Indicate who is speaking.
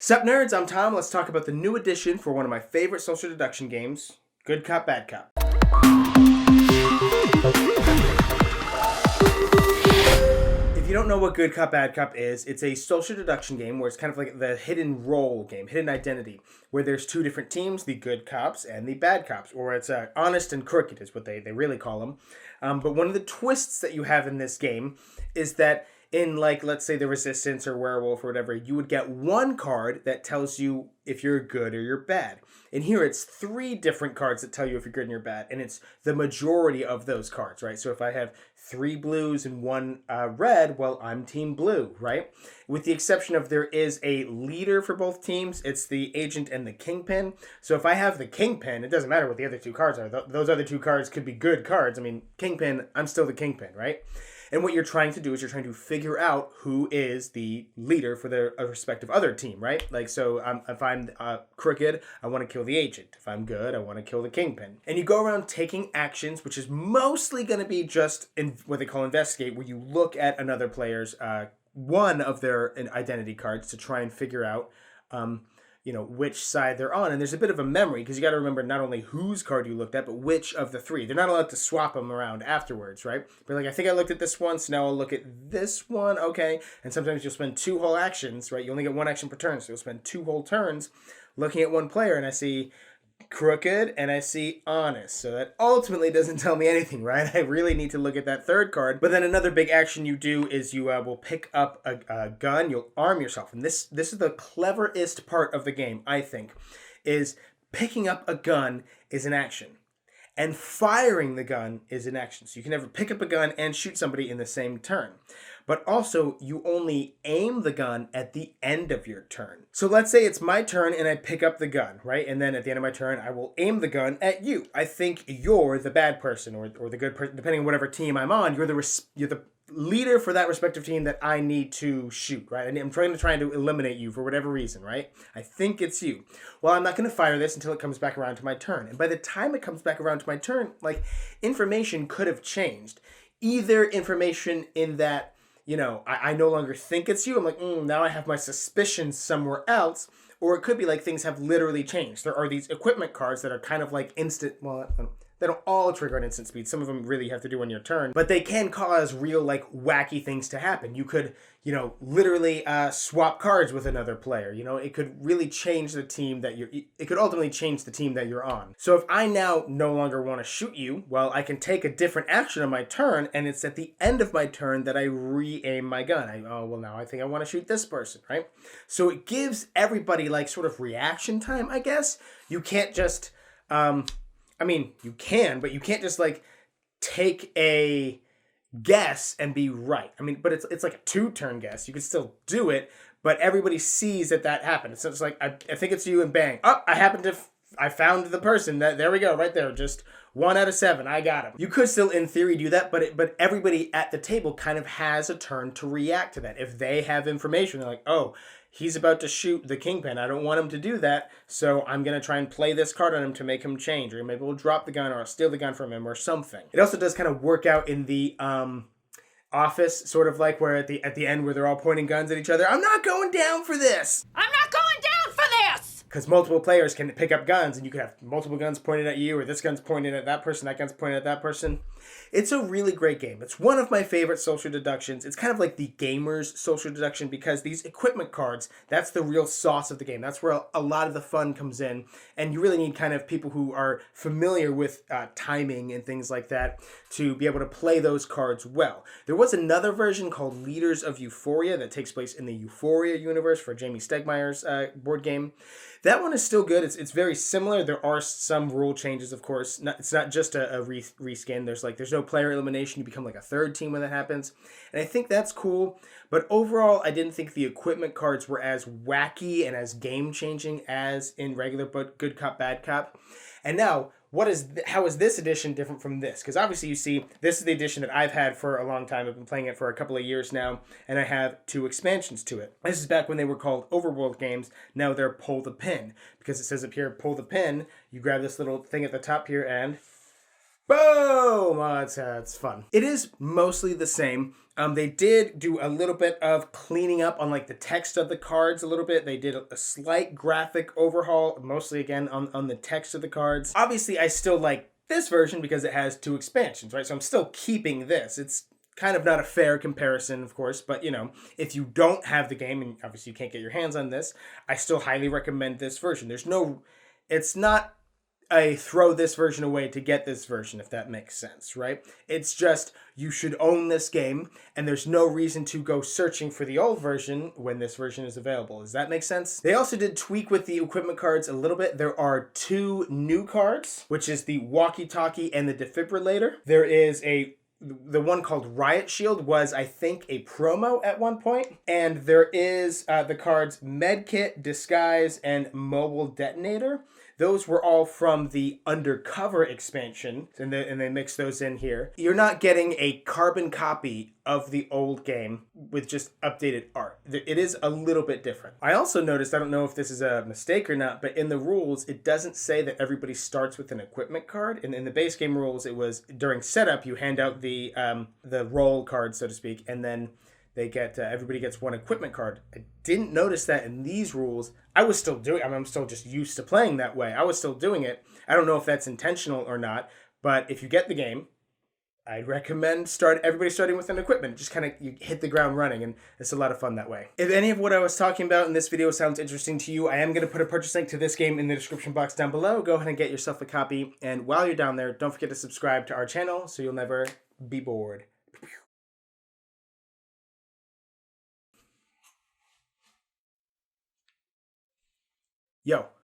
Speaker 1: Sup nerds, I'm Tom. Let's talk about the new edition for one of my favorite social deduction games, Good Cop, Bad Cop. If you don't know what Good Cop, Bad Cop is, it's a social deduction game where it's kind of like the hidden role game, hidden identity, where there's two different teams, the good cops and the bad cops, or it's honest and crooked is what they really call them. But one of the twists that you have in this game is that in, like, let's say the Resistance or Werewolf or whatever, you would get one card that tells you if you're good or you're bad. And here it's three different cards that tell you if you're good and you're bad, and it's the majority of those cards, right? So if I have three blues and one red, well, I'm team blue, right? With the exception of there is a leader for both teams. It's the agent and the kingpin. So if I have the kingpin, it doesn't matter what the other two cards are. Those other two cards could be good cards. I mean, kingpin, I'm still the kingpin, right? And what you're trying to do is you're trying to figure out who is the leader for the respective other team, right? Like, so if I'm crooked, I want to kill the agent. If I'm good, I want to kill the kingpin. And you go around taking actions, which is mostly going to be just in what they call investigate, where you look at another player's one of their identity cards to try and figure out which side they're on. And there's a bit of a memory because you got to remember not only whose card you looked at, but which of the three. They're not allowed to swap them around afterwards, right? But like, I think I looked at this one, so now I'll look at this one, okay? And sometimes you'll spend two whole actions, right? You only get one action per turn, so you'll spend two whole turns looking at one player, and I see crooked and I see honest. So that ultimately doesn't tell me anything, right? I really need to look at that third card. But then another big action you do is you will pick up a gun. You'll arm yourself. And this is the cleverest part of the game, I think, is picking up a gun is an action. And firing the gun is an action. So you can never pick up a gun and shoot somebody in the same turn. But also, you only aim the gun at the end of your turn. So let's say it's my turn and I pick up the gun, right? And then at the end of my turn, I will aim the gun at you. I think you're the bad person or the good person, depending on whatever team I'm on. You're the leader for that respective team that I need to shoot, right? And I'm trying to eliminate you for whatever reason, right? I think it's you. Well, I'm not going to fire this until it comes back around to my turn. And by the time it comes back around to my turn, like, information could have changed. Either information in that, I no longer think it's you. I'm like, now I have my suspicions somewhere else. Or it could be like things have literally changed. There are these equipment cards that are kind of like instant, well, they don't all trigger an instant speed. Some of them really have to do on your turn. But they can cause real, like, wacky things to happen. You could, literally swap cards with another player. It could really change the team it could ultimately change the team that you're on. So if I now no longer want to shoot you, well, I can take a different action on my turn, and it's at the end of my turn that I re-aim my gun. Now I think I want to shoot this person, right? So it gives everybody, like, sort of reaction time, I guess. You can't just... you can, but you can't just, like, take a guess and be right. But it's like a two-turn guess. You can still do it, but everybody sees that happened. So it's like, I think it's you, and bang. Oh, I found the person. There we go, right there. Just 1 out of 7. I got him. You could still, in theory, do that, but everybody at the table kind of has a turn to react to that. If they have information, they're like, oh, he's about to shoot the kingpin. I don't want him to do that, so I'm going to try and play this card on him to make him change. Or maybe we'll drop the gun, or I'll steal the gun from him, or something. It also does kind of work out in the Office, sort of like where at the end where they're all pointing guns at each other. I'm not going down for this!
Speaker 2: I'm not going down for this!
Speaker 1: Because multiple players can pick up guns, and you could have multiple guns pointed at you, or this gun's pointed at that person, that gun's pointed at that person. It's a really great game. It's one of my favorite social deductions. It's kind of like the gamer's social deduction because these equipment cards, that's the real sauce of the game. That's where a lot of the fun comes in, and you really need kind of people who are familiar with timing and things like that to be able to play those cards well. There was another version called Leaders of Euphoria that takes place in the Euphoria universe for Jamie Stegmaier's board game. That one is still good. It's very similar. There are some rule changes, of course. It's not just a reskin. There's no player elimination. You become like a third team when that happens. And I think that's cool. But overall, I didn't think the equipment cards were as wacky and as game-changing as in regular Good Cop, Bad Cop. And now, how is this edition different from this? Because obviously you see, this is the edition that I've had for a long time. I've been playing it for a couple of years now, and I have 2 expansions to it. This is back when they were called Overworld games. Now they're Pull the Pin, because it says up here, pull the pin. You grab this little thing at the top here, and Boom! Oh, it's fun. It is mostly the same. They did do a little bit of cleaning up on like the text of the cards a little bit. They did a slight graphic overhaul, mostly again on the text of the cards. Obviously, I still like this version because it has 2 expansions, right? So I'm still keeping this. It's kind of not a fair comparison, of course, but you know, if you don't have the game and obviously you can't get your hands on this, I still highly recommend this version. It's not a throw this version away to get this version, if that makes sense, right? It's just you should own this game, and there's no reason to go searching for the old version when this version is available. Does that make sense? They also did tweak with the equipment cards a little bit. There are 2 new cards, which is the walkie-talkie and the defibrillator. There is the one called Riot Shield was, I think, a promo at one point. And there is the cards Medkit, Disguise, and Mobile Detonator. Those were all from the Undercover expansion, and they mix those in here. You're not getting a carbon copy of the old game with just updated art. It is a little bit different. I also noticed, I don't know if this is a mistake or not, but in the rules, it doesn't say that everybody starts with an equipment card. And in the base game rules, it was during setup, you hand out the roll card, so to speak, and then they get everybody gets 1 equipment card. I didn't notice that in these rules. I'm still just used to playing that way. I was still doing it. I don't know if that's intentional or not, but if you get the game, I'd recommend everybody starting with an equipment. Just kind of you hit the ground running, and it's a lot of fun that way. If any of what I was talking about in this video sounds interesting to you, I am going to put a purchase link to this game in the description box down below. Go ahead and get yourself a copy. And while you're down there, don't forget to subscribe to our channel so you'll never be bored. Yo,